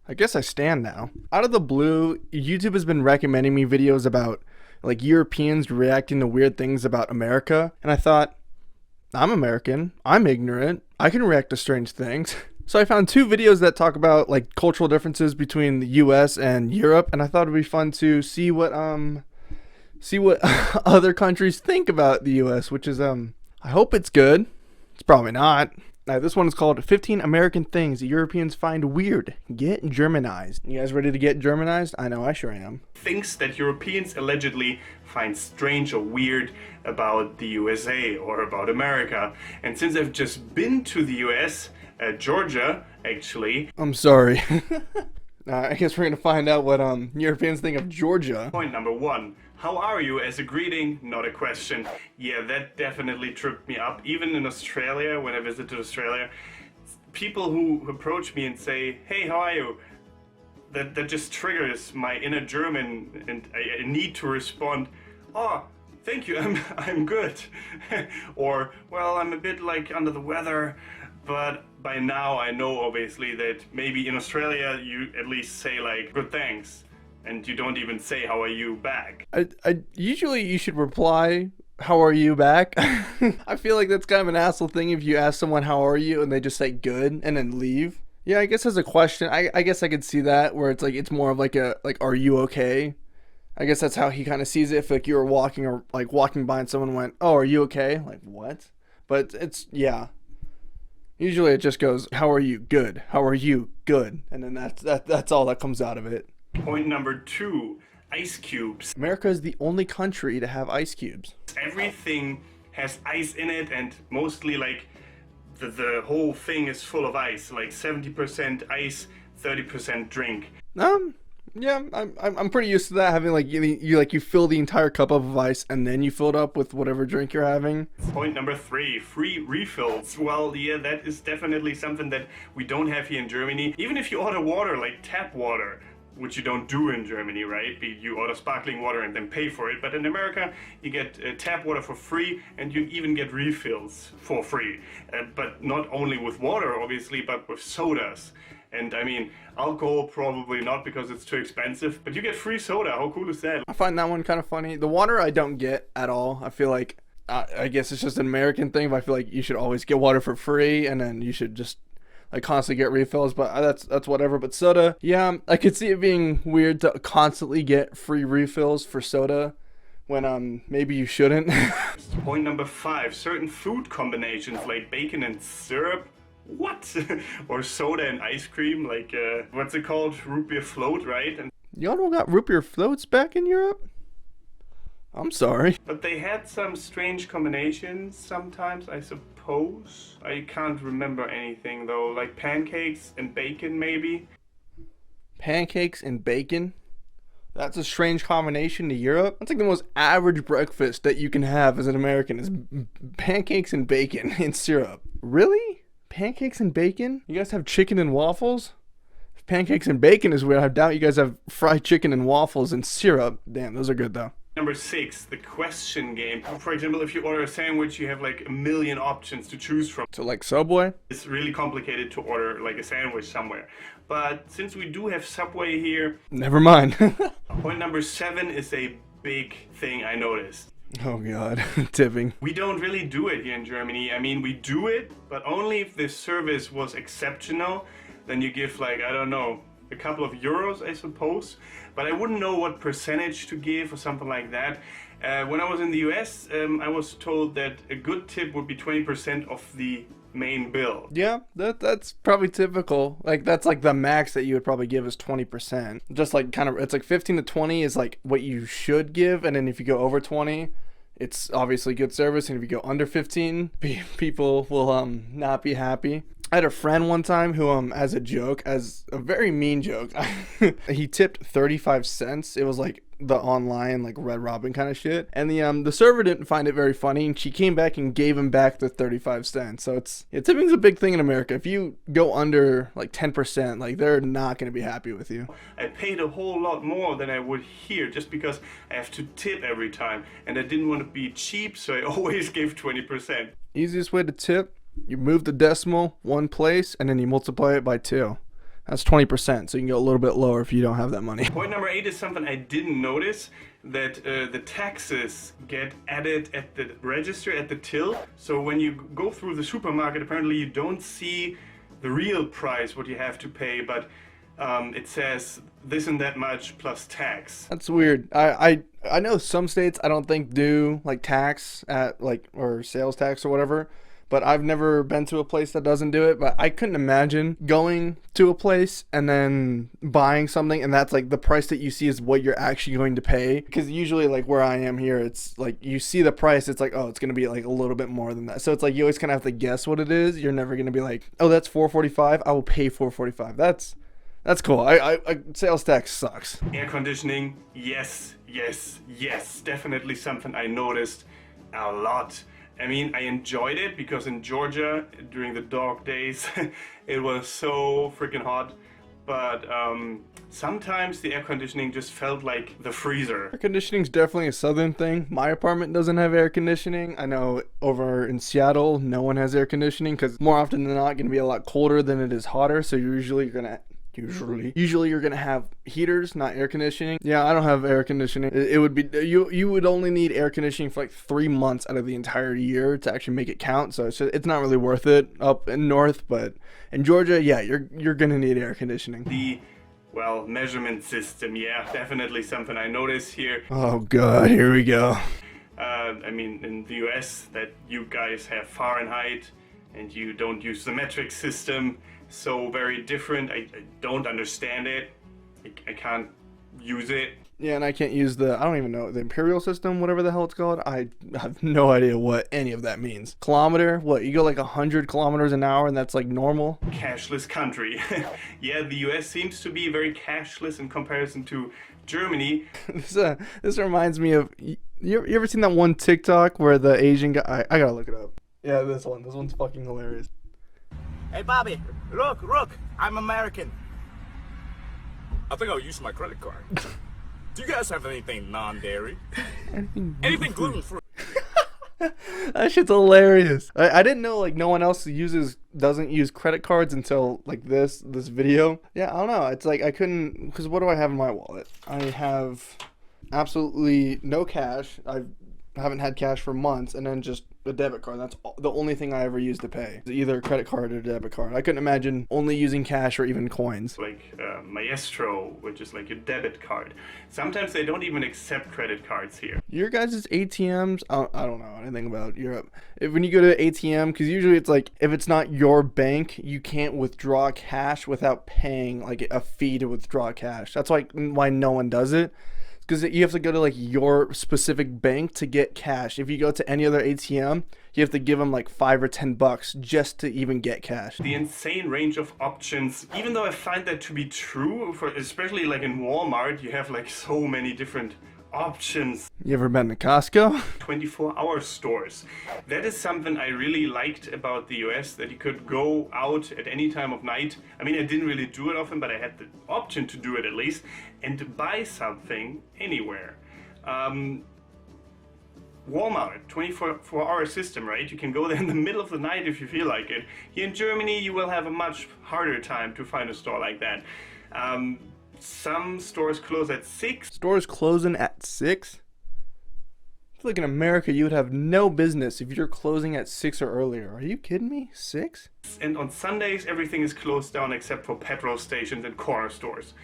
I guess I stand now. Out of the blue, YouTube has been recommending me videos about like Europeans reacting to weird things about America, and I thought, I'm American, I'm ignorant, I can react to strange things. So I found two videos that talk about like cultural differences between the US and Europe, and I thought it'd be fun to see what other countries think about the US, which is I hope it's good. It's probably not. This one is called 15 American Things Europeans Find Weird. Get Germanized. You guys ready to get Germanized? I know, I sure am. Things that Europeans allegedly find strange or weird about the USA or about America. And since I've just been to the US, Georgia, actually. I'm sorry. I guess we're gonna find out what Europeans think of Georgia. Point number one. How are you as a greeting, not a question. Yeah, that definitely tripped me up. Even in Australia, when I visited Australia, people who approach me and say, hey, how are you? That just triggers my inner German, and I need to respond, oh, thank you, I'm good. Or, well, I'm a bit like under the weather. But by now I know obviously that maybe in Australia you at least say like, good thanks. And you don't even say how are you back. I usually you should reply how are you back. I feel like that's kind of an asshole thing if you ask someone how are you and they just say good and then leave. Yeah, I guess as a question, I guess I could see that where it's like it's more of like a like are you okay? I guess that's how he kind of sees it. If like you were walking or like walking by and someone went, oh, are you okay? Like what? But it's yeah. Usually it just goes, how are you? Good. How are you? Good. And then that's all that comes out of it. Point number two, ice cubes. America is the only country to have ice cubes. Everything has ice in it, and mostly like the whole thing is full of ice, like 70% ice, 30% drink. Yeah, I'm pretty used to that, having like you fill the entire cup up of ice and then you fill it up with whatever drink you're having. Point number three, free refills. Well, yeah, that is definitely something that we don't have here in Germany. Even if you order water, like tap water, which you don't do in Germany, right? You order sparkling water and then pay for it. But in America, you get tap water for free, and you even get refills for free. But not only with water, obviously, but with sodas. And I mean, alcohol probably not because it's too expensive, but you get free soda. How cool is that? I find that one kind of funny. The water I don't get at all. I feel like, I guess it's just an American thing, but I feel like you should always get water for free, and then you should just like constantly get refills, but that's whatever. But soda, yeah, I could see it being weird to constantly get free refills for soda when maybe you shouldn't. Point number five, certain food combinations like bacon and syrup. What? Or soda and ice cream, like what's it called? Root beer float, right? And y'all don't got root beer floats back in Europe? I'm sorry. But they had some strange combinations sometimes, I suppose. I can't remember anything though, like pancakes and bacon maybe. Pancakes and bacon? That's a strange combination to Europe. That's like the most average breakfast that you can have as an American is pancakes and bacon and syrup. Really? Pancakes and bacon? You guys have chicken and waffles? If pancakes and bacon is weird, I doubt you guys have fried chicken and waffles and syrup. Damn, those are good though. Number six, the question game. For example, if you order a sandwich, you have like a million options to choose from. So like Subway? It's really complicated to order like a sandwich somewhere. But since we do have Subway here... Never mind. Point number seven is a big thing I noticed. Oh god, tipping. We don't really do it here in Germany. I mean, we do it, but only if the service was exceptional. Then you give like, I don't know, a couple of euros, I suppose. But I wouldn't know what percentage to give or something like that. When I was in the US, I was told that a good tip would be 20% of the main bill. Yeah, that's probably typical. Like that's like the max that you would probably give is 20%. Just like kind of, it's like 15 to 20 is like what you should give, and then if you go over 20, it's obviously good service, and if you go under 15, people will not be happy. I had a friend one time who as a joke, as a very mean joke, he tipped 35 cents. It was like the online like Red Robin kind of shit, and the server didn't find it very funny, and she came back and gave him back the 35 cents. So it's tipping's a big thing in America. If you go under like 10%, like they're not going to be happy with you. I paid a whole lot more than I would here just because I have to tip every time, and I didn't want to be cheap, so I always gave 20%. Easiest way to tip: you move the decimal one place and then you multiply it by 2. That's 20%, so you can go a little bit lower if you don't have that money. Point number 8 is something I didn't notice, that the taxes get added at the register, at the till. So when you go through the supermarket, apparently you don't see the real price, what you have to pay, but it says this and that much plus tax. That's weird. I know some states I don't think do like tax at like, or sales tax or whatever, but I've never been to a place that doesn't do it. But I couldn't imagine going to a place and then buying something and that's like the price that you see is what you're actually going to pay. Because usually like where I am here, it's like you see the price, it's like, oh, it's gonna be like a little bit more than that. So it's like you always kind of have to guess what it is. You're never gonna be like, oh, that's $4.45. I will pay $4.45. That's cool. I sales tax sucks. Air conditioning, yes, definitely something I noticed a lot. I mean, I enjoyed it because in Georgia, during the dog days, it was so freaking hot. But sometimes the air conditioning just felt like the freezer. Air conditioning is definitely a southern thing. My apartment doesn't have air conditioning. I know over in Seattle, no one has air conditioning because more often than not, going to be a lot colder than it is hotter. So usually you're gonna have heaters, not air conditioning. Yeah, I don't have air conditioning. It would be you would only need air conditioning for like 3 months out of the entire year to actually make it count. So it's not really worth it up in north, but in Georgia, yeah, you're gonna need air conditioning. The measurement system, yeah, definitely something I noticed here. Oh god, here we go. I mean, in the US, that you guys have Fahrenheit and you don't use the metric system. So very different. I don't understand it. I can't use it. Yeah, and I can't use I don't even know, the imperial system, whatever the hell it's called. I have no idea what any of that means. Kilometer? What, you go like 100 kilometers an hour and that's like normal? Cashless country. Yeah, the US seems to be very cashless in comparison to Germany. This reminds me of, you ever seen that one TikTok where the Asian guy, I gotta look it up. Yeah, this one's fucking hilarious. Hey, Bobby, look, I'm American. I think I'll use my credit card. Do you guys have anything non-dairy? Anything gluten-free? That shit's hilarious. I didn't know like no one else doesn't use credit cards until like this video. Yeah, I don't know. It's like I couldn't, because what do I have in my wallet? I have absolutely no cash. I haven't had cash for months, and then just a debit card. That's the only thing I ever use to pay. Either a credit card or a debit card. I couldn't imagine only using cash or even coins. Like Maestro, which is like your debit card. Sometimes they don't even accept credit cards here. Your guys' ATMs, I don't know anything about Europe. When you go to ATM, because usually it's like, if it's not your bank, you can't withdraw cash without paying like a fee to withdraw cash. That's why no one does it. Because you have to go to like your specific bank to get cash. If you go to any other ATM, you have to give them like $5 or $10 just to even get cash. The insane range of options, even though I find that to be true, especially like in Walmart, you have like so many different options. You ever been to Costco? 24-hour stores. That is something I really liked about the US, that you could go out at any time of night. I mean, I didn't really do it often, but I had the option to do it at least, and to buy something anywhere. Walmart, 24-hour system, right? You can go there in the middle of the night if you feel like it. Here in Germany, you will have a much harder time to find a store like that. Some stores close at 6. Stores closing at 6? I feel like in America you would have no business if you're closing at 6 or earlier. Are you kidding me? 6? And on Sundays everything is closed down except for petrol stations and corner stores.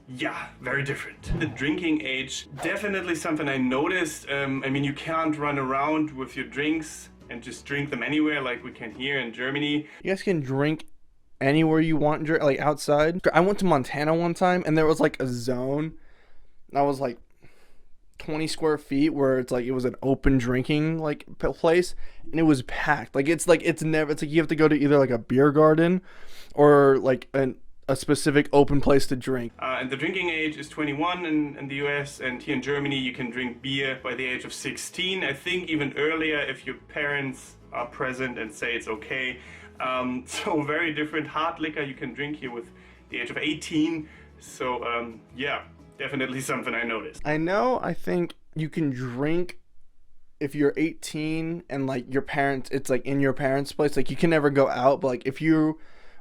Yeah, very different. The drinking age, definitely something I noticed. I mean, you can't run around with your drinks and just drink them anywhere like we can here in Germany. You guys can drink anywhere you want, like outside. I went to Montana one time and there was like a zone that was like 20 square feet where it's like it was an open drinking like place, and it was packed. Like it's like you have to go to either like a beer garden or like a specific open place to drink. And the drinking age is 21 in the US, and here in Germany you can drink beer by the age of 16. I think even earlier if your parents are present and say it's okay. So very different. Hard liquor you can drink here with the age of 18. So yeah, definitely something I noticed. I think you can drink if you're 18 and like your parents, it's like in your parents' place. Like you can never go out, but like if you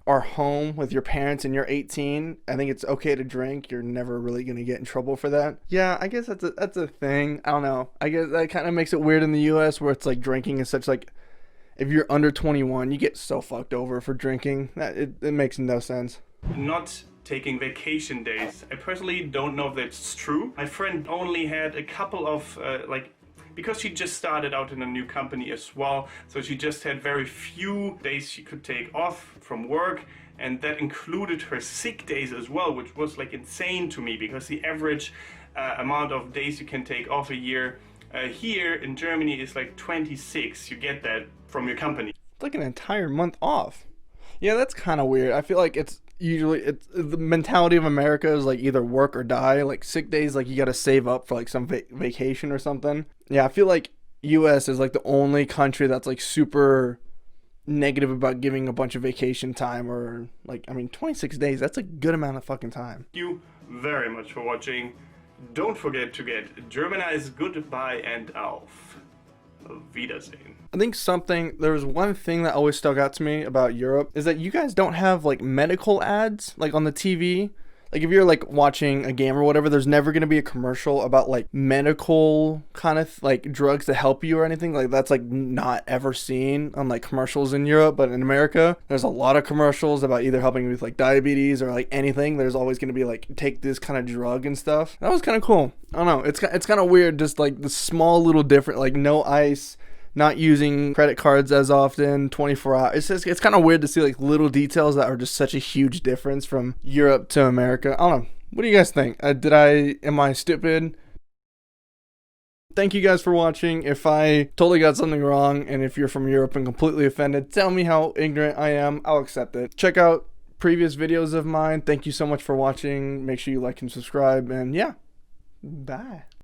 are home with your parents and you're 18, I think it's okay to drink. You're never really going to get in trouble for that. Yeah, I guess that's a thing. I don't know. I guess that kind of makes it weird in the US where it's like drinking is such like, if you're under 21, you get so fucked over for drinking. It makes no sense. Not taking vacation days. I personally don't know if that's true. My friend only had a couple of because she just started out in a new company as well, so she just had very few days she could take off from work, and that included her sick days as well, which was like insane to me because the average amount of days you can take off a year here in Germany is like 26. You get that from your company. It's like an entire month off. Yeah, that's kind of weird. I feel like it's the mentality of America is like either work or die. Like sick days, like you got to save up for like some vacation or something. Yeah, I feel like US is like the only country that's like super negative about giving a bunch of vacation time, or like, I mean, 26 days, that's a good amount of fucking time. Thank you very much for watching. Don't forget to get Germanized goodbye and auf Wiedersehen. I think there was one thing that always stuck out to me about Europe is that you guys don't have like medical ads like on the TV. Like if you're like watching a game or whatever, there's never going to be a commercial about like medical kind of like drugs to help you or anything. Like that's like not ever seen on like commercials in Europe. But in America, there's a lot of commercials about either helping with like diabetes or like anything. There's always going to be like, take this kind of drug and stuff. That was kind of cool. I don't know. It's kind of weird. Just like the small little different, like no ice, not using credit cards as often, 24 hours. It's kind of weird to see like little details that are just such a huge difference from Europe to America. I don't know. What do you guys think? Am I stupid? Thank you guys for watching. If I totally got something wrong, and if you're from Europe and completely offended, tell me how ignorant I am. I'll accept it. Check out previous videos of mine. Thank you so much for watching. Make sure you like and subscribe, and yeah, bye.